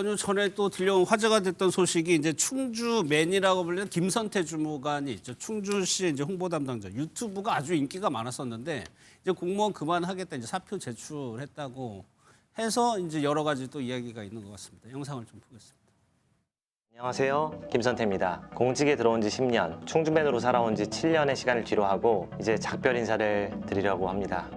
연휴 전에 또 들려온 화제가 됐던 소식이 이제 충주맨이라고 불리는 김선태 주무관이 있죠. 충주시 이제 홍보 담당자. 유튜브가 아주 인기가 많았었는데 이제 공무원 그만하겠다 이제 사표 제출했다고 해서 이제 여러 가지 또 이야기가 있는 것 같습니다. 영상을 좀 보겠습니다. 안녕하세요. 김선태입니다. 공직에 들어온 지 10년, 충주맨으로 살아온 지 7년의 시간을 뒤로하고 이제 작별 인사를 드리려고 합니다.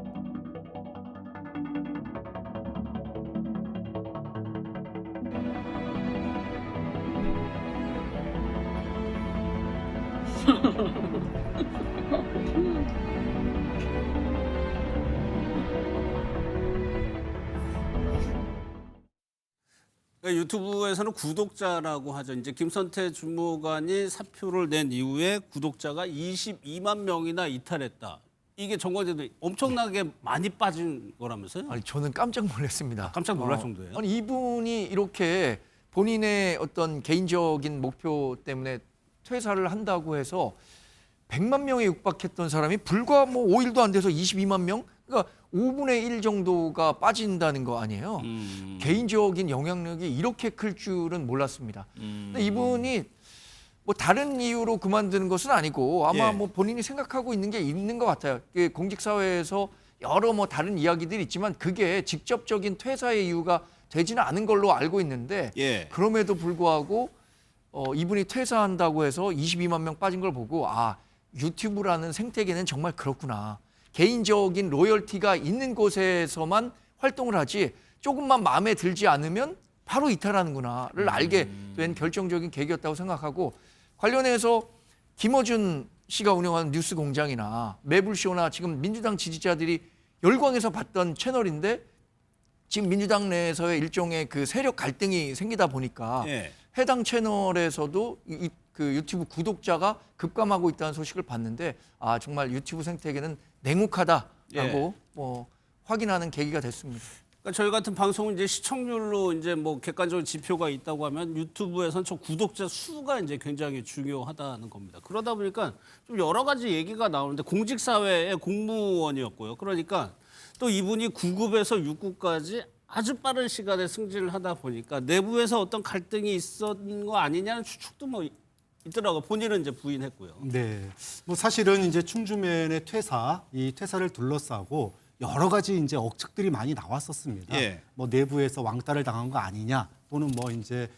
유튜브에서는 구독자라고 하죠. 이제 김선태 주무관이 사표를 낸 이후에 구독자가 22만 명이나 이탈했다. 이게 정관제도 엄청나게 많이 빠진 거라면서요? 아니 저는 깜짝 놀랐습니다. 깜짝 놀랄 정도예요? 아니 이분이 이렇게 본인의 어떤 개인적인 목표 때문에 퇴사를 한다고 해서 100만 명에 육박했던 사람이 불과 뭐 5일도 안 돼서 22만 명? 그러니까 5분의 1 정도가 빠진다는 거 아니에요. 개인적인 영향력이 이렇게 클 줄은 몰랐습니다. 근데 이분이 뭐 다른 이유로 그만두는 것은 아니고 아마 예. 뭐 본인이 생각하고 있는 게 있는 것 같아요. 공직사회에서 여러 뭐 다른 이야기들이 있지만 그게 직접적인 퇴사의 이유가 되지는 않은 걸로 알고 있는데 예. 그럼에도 불구하고 이분이 퇴사한다고 해서 22만 명 빠진 걸 보고 아 유튜브라는 생태계는 정말 그렇구나. 개인적인 로열티가 있는 곳에서만 활동을 하지 조금만 마음에 들지 않으면 바로 이탈하는구나를 알게 된 결정적인 계기였다고 생각하고 관련해서 김어준 씨가 운영하는 뉴스공장이나 매불쇼나 지금 민주당 지지자들이 열광해서 봤던 채널인데 지금 민주당 내에서의 일종의 그 세력 갈등이 생기다 보니까 예. 해당 채널에서도 그 유튜브 구독자가 급감하고 있다는 소식을 봤는데 아 정말 유튜브 생태계는 냉혹하다라고 예. 뭐 확인하는 계기가 됐습니다. 그러니까 저희 같은 방송은 이제 시청률로 이제 뭐 객관적인 지표가 있다고 하면 유튜브에서는 저 구독자 수가 이제 굉장히 중요하다는 겁니다. 그러다 보니까 좀 여러 가지 얘기가 나오는데 공직사회의 공무원이었고요. 그러니까 또 이분이 9급에서 6급까지 아주 빠른 시간에 승진을 하다 보니까 내부에서 어떤 갈등이 있었던 거 아니냐는 추측도 뭐 있더라고요. 본인은 이제 부인했고요. 네, 뭐 사실은 이제 충주맨의 이 퇴사를 둘러싸고 여러 가지 이제 억측들이 많이 나왔었습니다. 예. 뭐 내부에서 왕따를 당한 거 아니냐, 또는 뭐 이제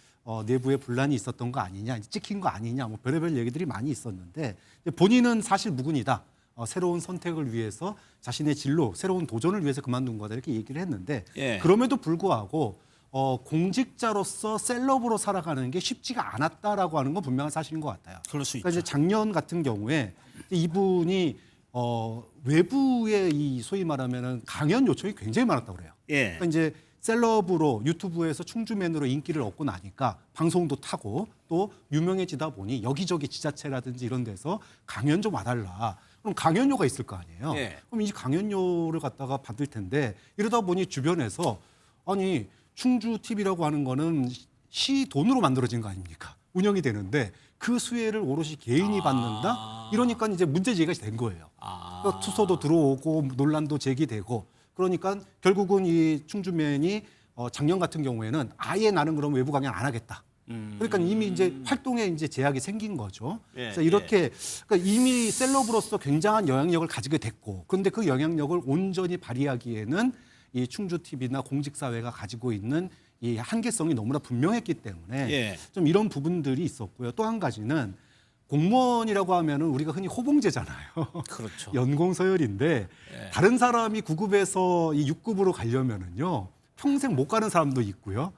내부에 분란이 있었던 거 아니냐, 찍힌 거 아니냐, 뭐 별의별 얘기들이 많이 있었는데 본인은 사실 무근이다. 새로운 선택을 위해서 자신의 진로, 새로운 도전을 위해서 그만둔 거다 이렇게 얘기를 했는데 예. 그럼에도 불구하고 공직자로서 셀럽으로 살아가는 게 쉽지가 않았다라고 하는 건 분명한 사실인 것 같아요. 그럴 수 그러니까 있죠. 이제 작년 같은 경우에 이분이 외부의 이 소위 말하면은 강연 요청이 굉장히 많았다고 그래요. 예. 그러니까 이제 셀럽으로 유튜브에서 충주맨으로 인기를 얻고 나니까 방송도 타고 또 유명해지다 보니 여기저기 지자체라든지 이런 데서 강연 좀 와달라. 그럼 강연료가 있을 거 아니에요. 예. 그럼 이 강연료를 갖다가 받을 텐데 이러다 보니 주변에서 아니 충주 TV라고 하는 거는 시 돈으로 만들어진 거 아닙니까? 운영이 되는데 그 수혜를 오롯이 개인이 받는다? 이러니까 이제 문제 제기가 된 거예요. 그러니까 투소도 들어오고 논란도 제기되고 그러니까 결국은 이 충주맨이 작년 같은 경우에는 아예 나는 그럼 외부 강연 안 하겠다. 그러니까 이미 이제 활동에 이제 제약이 생긴 거죠. 예, 그래서 이렇게 그러니까 이미 셀럽으로서 굉장한 영향력을 가지게 됐고, 그런데 그 영향력을 온전히 발휘하기에는 이 충주 TV나 공직사회가 가지고 있는 이 한계성이 너무나 분명했기 때문에 예. 좀 이런 부분들이 있었고요. 또 한 가지는 공무원이라고 하면은 우리가 흔히 호봉제잖아요. 그렇죠. 연공 서열인데 예. 다른 사람이 9급에서 이 6급으로 가려면은요 평생 못 가는 사람도 있고요.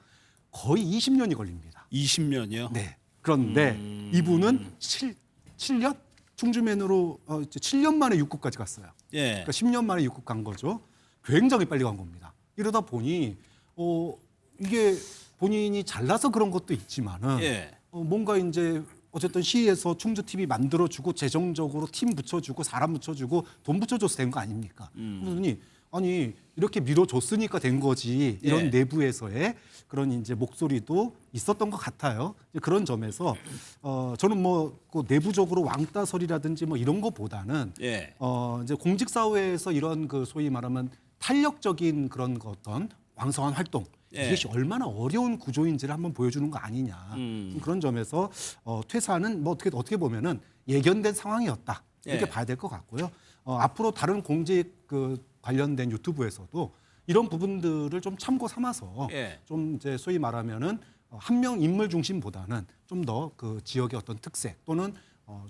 거의 20년이 걸립니다. 20년이요? 네. 그런데 이분은 7년? 충주맨으로 7년 만에 6급까지 갔어요. 예. 그러니까 10년 만에 6급 간 거죠. 굉장히 빨리 간 겁니다. 이러다 보니 이게 본인이 잘나서 그런 것도 있지만은 예. 뭔가 이제 어쨌든 시에서 충주 TV 만들어주고 재정적으로 팀 붙여주고 사람 붙여주고 돈 붙여줘서 된 거 아닙니까? 그러더니 아니 이렇게 밀어줬으니까 된 거지 이런 예. 내부에서의 그런 이제 목소리도 있었던 것 같아요. 그런 점에서 저는 뭐그 내부적으로 왕따설이라든지 뭐 이런 것보다는 예. 이제 공직 사회에서 이런 그 소위 말하면 탄력적인 그런 거 어떤 왕성한 활동 예. 이것이 얼마나 어려운 구조인지를 한번 보여주는 거 아니냐. 그런 점에서 퇴사는 뭐 어떻게 보면은 예견된 상황이었다. 이렇게 예. 봐야 될 것 같고요. 앞으로 다른 공직 관련된 유튜브에서도 이런 부분들을 좀 참고 삼아서 예. 좀 이제 소위 말하면은 한 명 인물 중심보다는 좀 더 그 지역의 어떤 특색 또는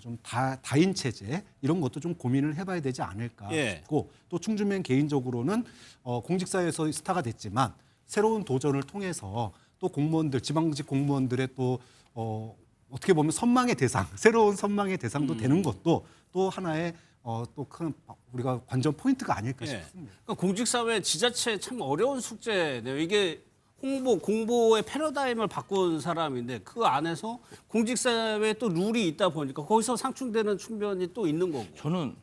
좀 다인 체제 이런 것도 좀 고민을 해봐야 되지 않을까 예. 싶고 또 충주면 개인적으로는 공직사회에서 스타가 됐지만 새로운 도전을 통해서 또 공무원들 지방직 공무원들의 또 어떻게 보면 선망의 대상 새로운 선망의 대상도 되는 것도 또 하나의 또 큰 우리가 관전 포인트가 아닐까 예. 싶습니다. 그러니까 공직사회 지자체 참 어려운 숙제네요. 이게 공보의 패러다임을 바꾼 사람인데 그 안에서 공직사회에 또 룰이 있다 보니까 거기서 상충되는 측면이 또 있는 거고. 저는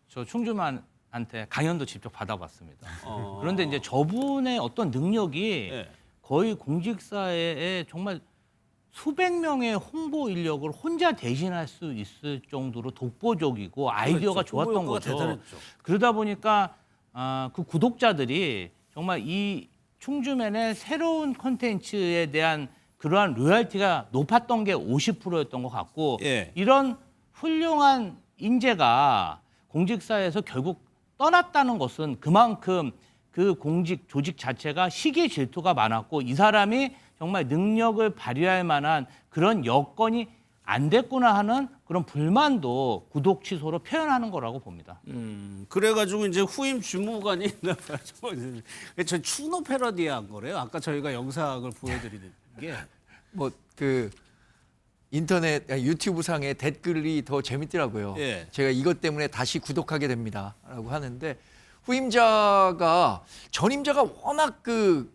저 충주만한테 강연도 직접 받아봤습니다. 어. 그런데 이제 저분의 어떤 능력이 예. 거의 공직사회에 정말 수백 명의 홍보 인력을 혼자 대신할 수 있을 정도로 독보적이고 아이디어가 그렇죠. 좋았던 홍보 거죠. 효과가 대단했죠. 그러다 보니까 그 구독자들이 정말 이 충주맨의 새로운 콘텐츠에 대한 그러한 로열티가 높았던 게 50%였던 것 같고 예. 이런 훌륭한 인재가 공직사회에서 결국 떠났다는 것은 그만큼 그 공직 조직 자체가 시기 질투가 많았고 이 사람이 정말 능력을 발휘할 만한 그런 여건이 안 됐구나 하는 그런 불만도 구독 취소로 표현하는 거라고 봅니다. 그래가지고 이제 후임 주무관이 저 추노 패러디한 거래요. 아까 저희가 영상을 보여드리는 게. 뭐 그 인터넷 유튜브 상의 댓글이 더 재밌더라고요. 예. 제가 이것 때문에 다시 구독하게 됩니다라고 하는데 후임자가 전임자가 워낙 그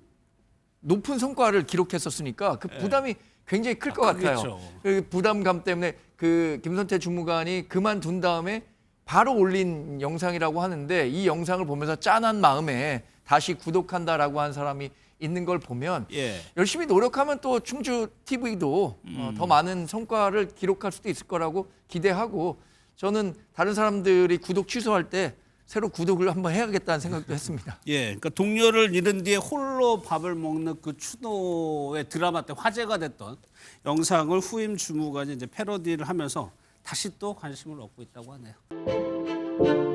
높은 성과를 기록했었으니까 그 부담이 굉장히 클 것 같아요. 크겠죠. 그 부담감 때문에 그 김선태 주무관이 그만둔 다음에 바로 올린 영상이라고 하는데 이 영상을 보면서 짠한 마음에 다시 구독한다라고 한 사람이 있는 걸 보면 예. 열심히 노력하면 또 충주 TV도 더 많은 성과를 기록할 수도 있을 거라고 기대하고 저는 다른 사람들이 구독 취소할 때 새로 구독을 한번 해야겠다는 생각도 했습니다. 예, 그러니까 동료를 잃은 뒤에 홀로 밥을 먹는 그 추노의 드라마 때 화제가 됐던 영상을 후임 주무관이 이제 패러디를 하면서 다시 또 관심을 얻고 있다고 하네요.